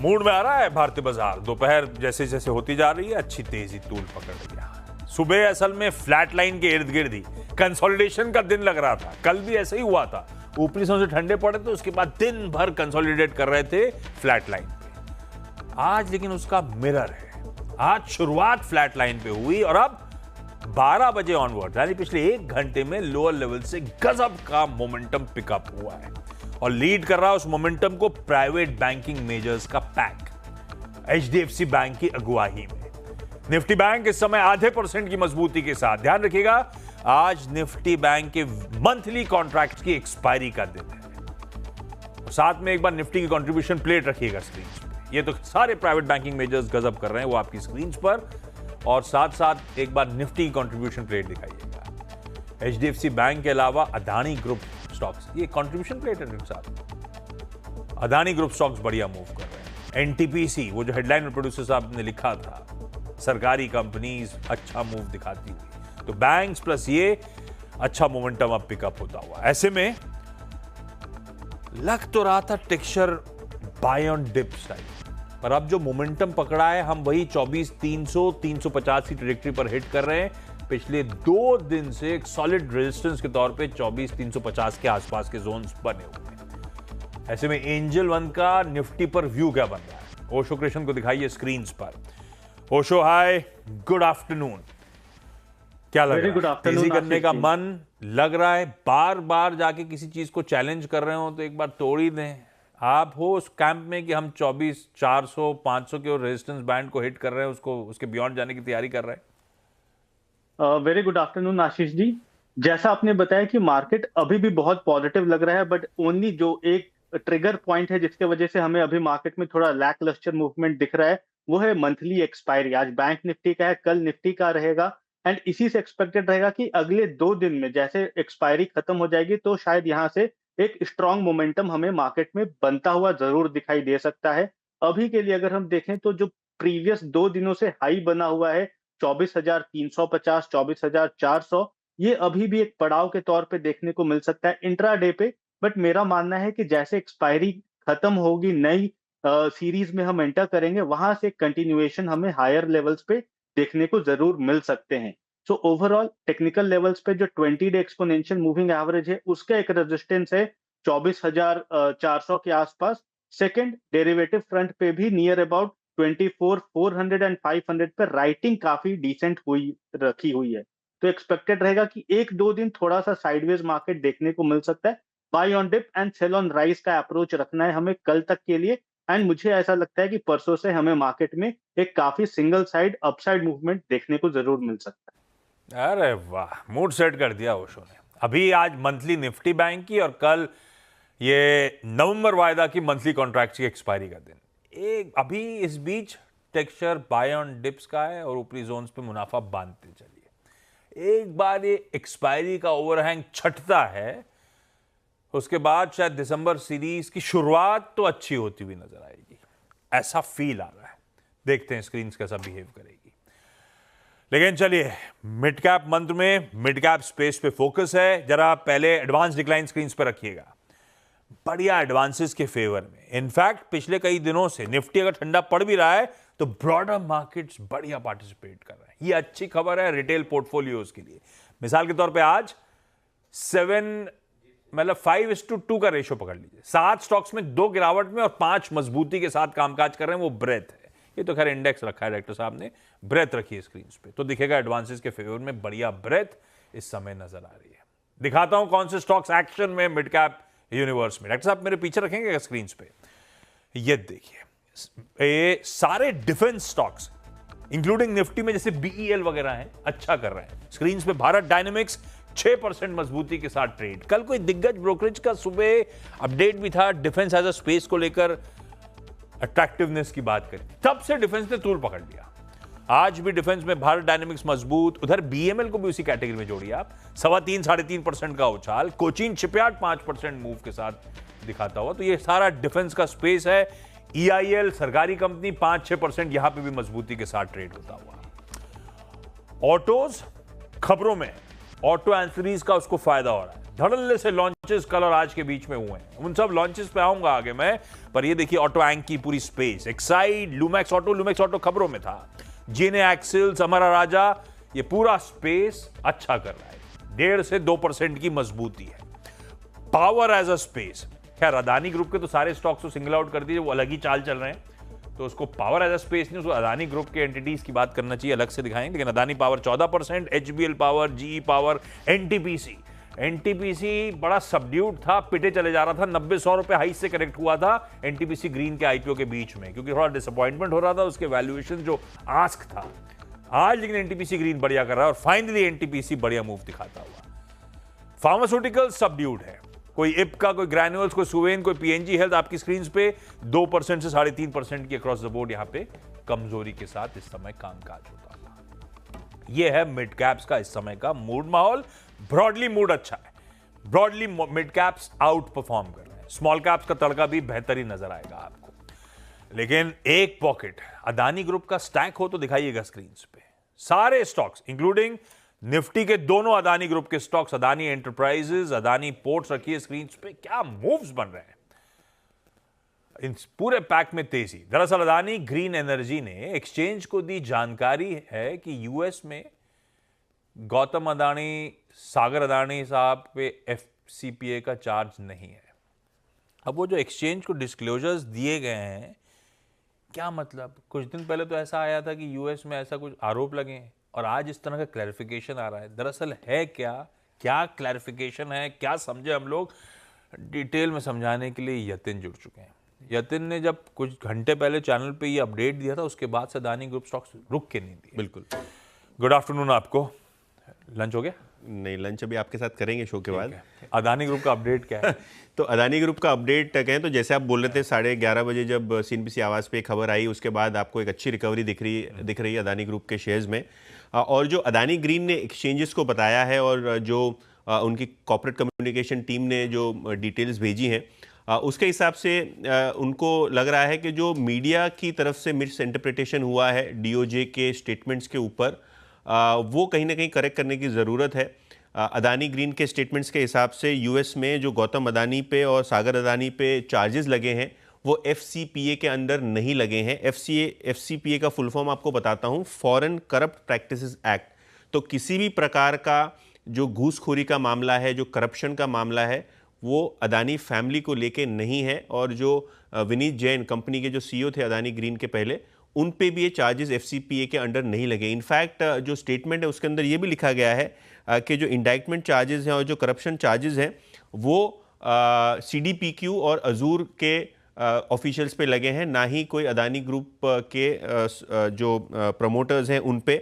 Mood में आ रहा है भारतीय बाजार। दोपहर जैसे जैसे होती जा रही है अच्छी तेजी तूल पकड़ रही है। सुबह असल में फ्लैट लाइन के इर्द गिर्द ही कंसोलिडेशन का दिन लग रहा था। कल भी ऐसा ही हुआ था, ऊपरी से ठंडे पड़े थे, उसके बाद दिन भर कंसोलिडेट कर रहे थे फ्लैट लाइन पे। आज लेकिन उसका मिरर है। आज शुरुआत फ्लैट लाइन पे हुई और अब 12 बजे ऑनवर्ड यानी पिछले 1 घंटे में लोअर लेवल से गजब का मोमेंटम पिकअप हुआ है और लीड कर रहा है उस मोमेंटम को प्राइवेट बैंकिंग मेजर्स का पैक एचडीएफसी बैंक की अगुवाई में। निफ्टी बैंक इस समय आधे % की मजबूती के साथ। ध्यान रखिएगा, आज निफ्टी बैंक के मंथली कॉन्ट्रैक्ट की एक्सपायरी का दिन है। साथ में एक बार निफ्टी की कंट्रीब्यूशन प्लेट रखिएगा स्क्रीन पे। ये तो सारे प्राइवेट बैंकिंग मेजर्स गजब कर रहे हैं, वो आपकी स्क्रीन पर, और साथ साथ एक बार निफ्टी की कंट्रीब्यूशन प्लेट दिखाइएगा। एचडीएफसी बैंक के अलावा अदानी ग्रुप स्टॉक्स, ये कंट्रीब्यूशन प्लेट है साथ। अदानी ग्रुप स्टॉक्स बढ़िया मूव कर रहे हैं। एनटीपीसी, वो जो हेडलाइन में प्रोड्यूसर साहब ने लिखा था, सरकारी कंपनीज अच्छा मूव दिखाती हुई, तो बैंक्स प्लस ये अच्छा मोमेंटम अब पिकअप होता हुआ। ऐसे में लग तो रहा था texture buy on dip style, पर अब जो मोमेंटम पकड़ा है हम वही 24,300 350 की ट्रैजेक्टरी पर हिट कर रहे हैं। पिछले 2 दिन से एक सॉलिड रेजिस्टेंस के तौर पे 24,350 के आसपास के जोन्स बने हुए हैं। ऐसे में एंजल वन का निफ्टी पर व्यू क्या बन रहा है, ओशो कृष्ण को दिखाइए स्क्रीन पर। ओशो हाय, गुड आफ्टरनून। क्या लग रहा है, तेजी करने का मन लग रहा है? बार बार जाके किसी चीज को चैलेंज कर रहे हो तो एक बार तोड़ ही दें। आप हो उस कैंप में कि हम 24,400 500 के रेजिस्टेंस बैंड को हिट कर रहे हैं, उसको उसके बियॉन्ड जाने की तैयारी कर रहे हैं। Very good afternoon Ashish ji. जैसा आपने बताया कि मार्केट अभी भी बहुत पॉजिटिव लग रहा है, बट ओनली जो एक ट्रिगर पॉइंट है जिसके वजह से हमें अभी मार्केट में थोड़ा लैक लस्टर मूवमेंट दिख रहा है, वो है मंथली एक्सपायरी। आज बैंक निफ्टी का है, कल निफ्टी का रहेगा, एंड इसी से एक्सपेक्टेड रहेगा कि अगले 2 दिन में जैसे एक्सपायरी खत्म हो जाएगी तो शायद यहाँ से एक स्ट्रॉन्ग मोमेंटम हमें मार्केट में बनता हुआ जरूर दिखाई दे सकता है। अभी के लिए अगर हम देखें तो जो प्रीवियस 2 दिनों से हाई बना हुआ है 24,350 24,400, ये अभी भी एक पड़ाव के तौर पे देखने को मिल सकता है इंट्राडे पे। बट मेरा मानना है कि जैसे एक्सपायरी खत्म होगी, नई सीरीज में हम एंटर करेंगे, वहां से कंटिन्यूएशन हमें हायर लेवल्स पे देखने को जरूर मिल सकते हैं। सो ओवरऑल टेक्निकल लेवल्स पे जो 20 डे एक्सपोनेंशियल मूविंग एवरेज है, उसका एक रेजिस्टेंस है 24,400 के आसपास। सेकंड, डेरिवेटिव फ्रंट पे भी नियर अबाउट 24,400 एंड 500 पर राइटिंग काफी डिसेंट रखी हुई है। तो एक्सपेक्टेड रहेगा कि 1-2 दिन थोड़ा सा साइडवेज मार्केट देखने को मिल सकता है। Buy on dip and sell on rise का अप्रोच रखना है हमें कल तक के लिए, एंड मुझे ऐसा लगता है कि परसों से हमें मार्केट में एक काफी सिंगल साइड अपसाइड मूवमेंट देखने को जरूर मिल सकता है। अरे वाह, मूड सेट कर दिया ओशो ने। अभी आज मंथली निफ्टी बैंक की और कल ये नवंबर वायदा की मंथली कॉन्ट्रैक्ट की एक्सपायरी का दिन। एक अभी इस बीच टेक्सचर बाय ऑन डिप्स का है और ऊपरी जोन्स पे मुनाफा बांधते चलिए। एक बार ये एक्सपायरी का ओवरहैंग छटता है, उसके बाद शायद दिसंबर सीरीज की शुरुआत तो अच्छी होती हुई नजर आएगी, ऐसा फील आ रहा है। देखते हैं स्क्रीन कैसा बिहेव करेगी। लेकिन चलिए, मिड कैप मंत्र में मिड कैप स्पेस पे फोकस है। जरा पहले एडवांस डिक्लाइन स्क्रीन पर रखिएगा, बढ़िया एडवांसेस के फेवर में। इनफैक्ट पिछले कई दिनों से निफ्टी अगर ठंडा पड़ भी रहा है तो ब्रॉडर मार्केट्स बढ़िया पार्टिसिपेट कर रहे हैं। ये अच्छी खबर है रिटेल पोर्टफोलियोज के लिए। मिसाल के तौर पे आज 5:2 का रेशो पकड़ लीजिए। 7 स्टॉक्स में 2 गिरावट में और 5 मजबूती के साथ कामकाज कर रहे हैं, वो ब्रेथ है। ये तो खैर इंडेक्स रखा है डायरेक्टर साहब ने, ब्रेथ रखी है स्क्रीन पे तो दिखेगा एडवांसेस के फेवर में बढ़िया ब्रेथ इस समय नजर आ रही है। दिखाता हूं कौन से स्टॉक्स एक्शन में मिड कैप यूनिवर्स में। डायरेक्टर साहब मेरे पीछे रखेंगे स्क्रीन पे, ये देखिए, ये सारे डिफेंस स्टॉक्स इंक्लूडिंग निफ्टी में जैसे बीईएल वगैरह हैं, अच्छा कर रहे हैं। स्क्रीन पे भारत डायनेमिक्स 6% मजबूती के साथ ट्रेड। कल कोई दिग्गज ब्रोकरेज का सुबह अपडेट भी था डिफेंस एज अ स्पेस को लेकर, अट्रैक्टिवनेस की बात करें, तब से डिफेंस ने तूल पकड़ लिया। आज भी डिफेंस में भारत डायनेमिक्स मजबूत। उधर बीएमएल को भी उसी कैटेगरी में जोड़िए आप, 3.25-3.5% का उछाल। कोचिन शिपयार्ड 5% मूव के साथ दिखाता हुआ। तो ये सारा डिफेंस का स्पेस है। ईआईएल सरकारी कंपनी 5-6% यहां पे भी मजबूती के साथ ट्रेड होता हुआ। ऑटोज खबरों में, ऑटो एंसरीज का उसको फायदा हो रहा है। धड़ल्ले से लॉन्चेस कल और आज के बीच में हुए हैं, उन सब लॉन्चेस पे आऊंगा आगे मैं। पर ये देखिए ऑटो एंक की पूरी स्पेस, एक्साइड, लुमैक्स ऑटो खबरों में था, जीने एक्सिल्स, अमरा राजा, ये पूरा स्पेस अच्छा कर रहा है, 1.5 से 2% की मजबूती है। पावर एज अ स्पेस, खैर अदानी ग्रुप के तो सारे स्टॉक्स को सिंगल आउट कर दिए, वो अलग ही चाल चल रहे हैं, तो उसको पावर एज अ स्पेस नहीं, उसको अदानी ग्रुप के एंटिटीज की बात करना चाहिए, अलग से दिखाएंगे। लेकिन Adani power 14%, HBL power, GE power, NTPC बड़ा सबड्यूड था, पिटे चले जा रहा था, 90-100 रुपए हाई से करेक्ट हुआ था एनटीपीसी ग्रीन के आईपीओ के बीच में, क्योंकि थोड़ा डिसअपॉइंटमेंट हो रहा था, उसके वैल्यूएशन जो आस्क था। आज लेकिन एनटीपीसी ग्रीन बढ़िया कर रहा है और फाइनली एनटीपीसी बढ़िया मूव दिखाता हुआ। फार्मास्यूटिकल सबड्यूड है, कोई इप्का, कोई ग्रैन्युअल्स, कोई सुवेन, कोई पीएनजी हेल्थ आपकी स्क्रीन पे 2% से 3.5% की अक्रॉस द बोर्ड यहां पे कमजोरी के साथ इस समय कामकाज होता है। यह है मिड कैप्स का इस समय का मूड माहौल। ब्रॉडली मूड अच्छा है, broadly mid caps out perform कर रहे हैं, स्मॉल कैप्स का तड़का भी बेहतरीन नजर आएगा आपको। लेकिन एक पॉकेट अदानी ग्रुप का स्टैक हो तो दिखाइएगा स्क्रीन पे, सारे स्टॉक्स इंक्लूडिंग निफ्टी के दोनों अदानी ग्रुप के stocks, Adani enterprises, Adani ports रखिए स्क्रीन पे, क्या मूव्स बन रहे हैं इन पूरे पैक में तेजी। दरअसल अदानी ग्रीन एनर्जी ने एक्सचेंज को दी जानकारी है कि यूएस में गौतम अदानी, सागर अदानी साहब पे एफसीपीए का चार्ज नहीं है। अब वो जो एक्सचेंज को डिस्क्लोजर्स दिए गए हैं, क्या मतलब, कुछ दिन पहले तो ऐसा आया था कि यूएस में ऐसा कुछ आरोप लगे हैं और आज इस तरह का क्लैरिफिकेशन आ रहा है। दरअसल है क्या क्लैरिफिकेशन है, क्या समझे हम लोग, डिटेल में समझाने के लिए यतिन जुड़ चुके हैं। यतिन ने जब कुछ घंटे पहले चैनल पे ये अपडेट दिया था, उसके बाद से अदानी ग्रुप स्टॉक्स रुक के नहीं दिए। बिल्कुल। गुड आफ्टरनून आपको, लंच हो गया? नहीं, लंच अभी आपके साथ करेंगे शो के बाद। अदानी ग्रुप का अपडेट क्या है? तो अदानी ग्रुप का अपडेट कहें तो जैसे आप बोल रहे थे, 11:30 बजे जब सीएनबीसी आवाज़ पे खबर आई, उसके बाद आपको एक अच्छी रिकवरी दिख रही है अदानी ग्रुप के शेयर्स में। और जो अदानी ग्रीन ने एक्सचेंजेस को बताया है और जो उनकी कॉर्पोरेट कम्युनिकेशन टीम ने जो डिटेल्स भेजी हैं, उसके हिसाब से उनको लग रहा है कि जो मीडिया की तरफ से मिस इंटरप्रिटेशन हुआ है डीओजे के स्टेटमेंट्स के ऊपर, वो कहीं ना कहीं करेक्ट करने की ज़रूरत है। अदानी ग्रीन के स्टेटमेंट्स के हिसाब से यूएस में जो गौतम अदानी पे और सागर अदानी पे चार्जेस लगे हैं वो एफसीपीए के अंदर नहीं लगे हैं। एफसीपीए का फुल फॉर्म आपको बताता हूं, फॉरेन करप्ट प्रैक्टिसेस एक्ट। तो किसी भी प्रकार का जो घूसखोरी का मामला है, जो करप्शन का मामला है, वो अदानी फैमिली को लेके नहीं है। और जो विनीत जैन कंपनी के जो सीईओ थे अदानी ग्रीन के पहले, उन पे भी ये चार्जेस एफसीपीए के अंडर नहीं लगे। इनफैक्ट जो स्टेटमेंट है उसके अंदर ये भी लिखा गया है कि जो इंडाइटमेंट चार्जेस हैं और जो करप्शन चार्जेस हैं वो सीडीपीक्यू और अजूर के ऑफिशियल्स पे लगे हैं, ना ही कोई अदानी ग्रुप के जो प्रमोटर्स हैं उन पे।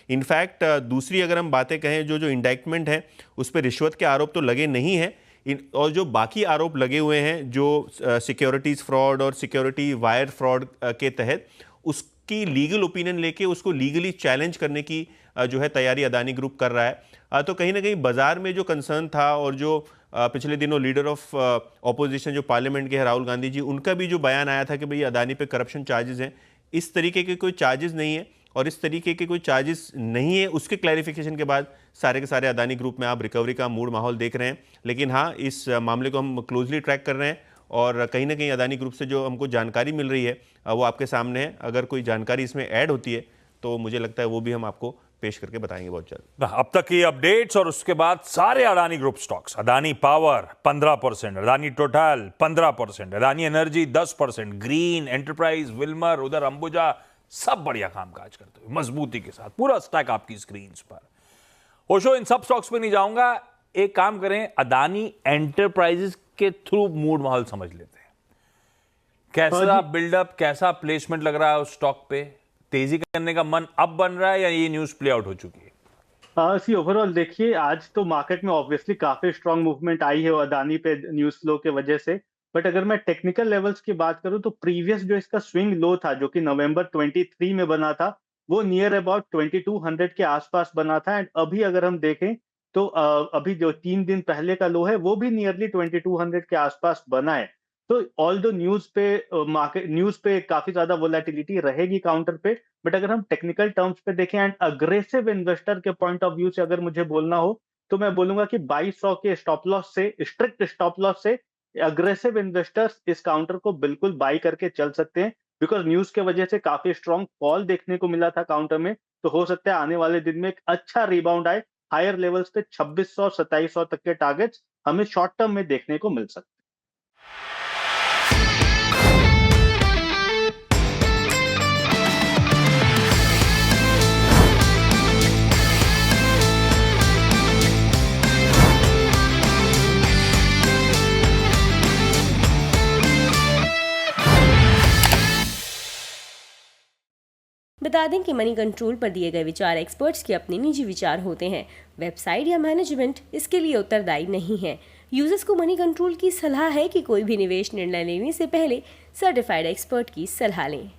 इनफैक्ट दूसरी अगर हम बातें कहें, जो इंडाइटमेंट है उस पर रिश्वत के आरोप तो लगे नहीं हैं, और जो बाकी आरोप लगे हुए हैं जो सिक्योरिटीज़ फ्रॉड और सिक्योरिटी वायर फ्रॉड के तहत, उसकी लीगल ओपिनियन लेके उसको लीगली चैलेंज करने की जो है तैयारी अदानी ग्रुप कर रहा है। तो कहीं ना कहीं बाजार में जो कंसर्न था और जो पिछले दिनों लीडर ऑफ ऑपोजिशन जो पार्लियामेंट के हैं राहुल गांधी जी, उनका भी जो बयान आया था कि भाई अदानी पे करप्शन चार्जेस हैं, इस तरीके के कोई चार्जेस नहीं है और इस तरीके के कोई चार्जेस नहीं है, उसके क्लैरिफिकेशन के बाद सारे के सारे अदानी ग्रुप में आप रिकवरी का मूड माहौल देख रहे हैं। लेकिन हाँ, इस मामले को हम क्लोजली ट्रैक कर रहे हैं और कहीं ना कहीं अदानी ग्रुप से जो हमको जानकारी मिल रही है वो आपके सामने है। अगर कोई जानकारी इसमें ऐड होती है तो मुझे लगता है वो भी हम आपको पेश करके बताएंगे बहुत जल्द। अब तक की अपडेट्स और उसके बाद सारे Adani group stocks, Adani power 15%, Adani total 15%, Adani energy 10%, green, enterprise, Wilmer, उधर अंबुजा, सब बढ़िया कामकाज करते हुए मजबूती के साथ, पूरा स्टैक आपकी स्क्रीन पर। ओशो, इन सब स्टॉक्स पे नहीं जाऊंगा, एक काम करें, अदानी एंटरप्राइजेस के थ्रू मूड माहौल समझ लेते हैं। कैसा बिल्डअप, कैसा प्लेसमेंट लग रहा है उस स्टॉक पे? तेजी करने का मन अब बन रहा है या ये न्यूज प्ले आउट हो चुकी है? सी ओवरऑल देखिए, आज तो मार्केट में ऑब्वियसली काफी स्ट्रांग मूवमेंट आई है अदानी पे न्यूज फ्लो के वजह से। बट अगर मैं टेक्निकल लेवल्स की बात करूं तो प्रीवियस जो इसका स्विंग लो था जो कि नवंबर 23 में बना था, वो नियर अबाउट 2200 के आसपास बना था। एंड अभी अगर हम देखें तो अभी जो 3 दिन पहले का लो है वो भी नियरली 2200 के आसपास बना है। तो ऑल दो न्यूज पे काफी ज्यादा वोलेटिलिटी रहेगी काउंटर पे, बट अगर हम टेक्निकल टर्म्स पे देखें एंड अग्रेसिव इन्वेस्टर के पॉइंट ऑफ व्यू से अगर मुझे बोलना हो तो मैं बोलूंगा कि 2200 के स्टॉप लॉस से, स्ट्रिक्ट स्टॉप लॉस से अग्रेसिव इन्वेस्टर्स इस काउंटर को बिल्कुल बाई करके चल सकते हैं, बिकॉज न्यूज के वजह से काफी स्ट्रॉन्ग फॉल देखने को मिला था काउंटर में। तो हो सकता है आने वाले दिन में एक अच्छा रिबाउंड आए, हायर लेवल्स पे 2600 2700 तक के टारगेट्स हमें शॉर्ट टर्म में देखने को मिल सकते हैं। बता दें कि मनी कंट्रोल पर दिए गए विचार एक्सपर्ट्स के अपने निजी विचार होते हैं। वेबसाइट या मैनेजमेंट इसके लिए उत्तरदायी नहीं है। यूजर्स को मनी कंट्रोल की सलाह है कि कोई भी निवेश निर्णय लेने से पहले सर्टिफाइड एक्सपर्ट की सलाह लें।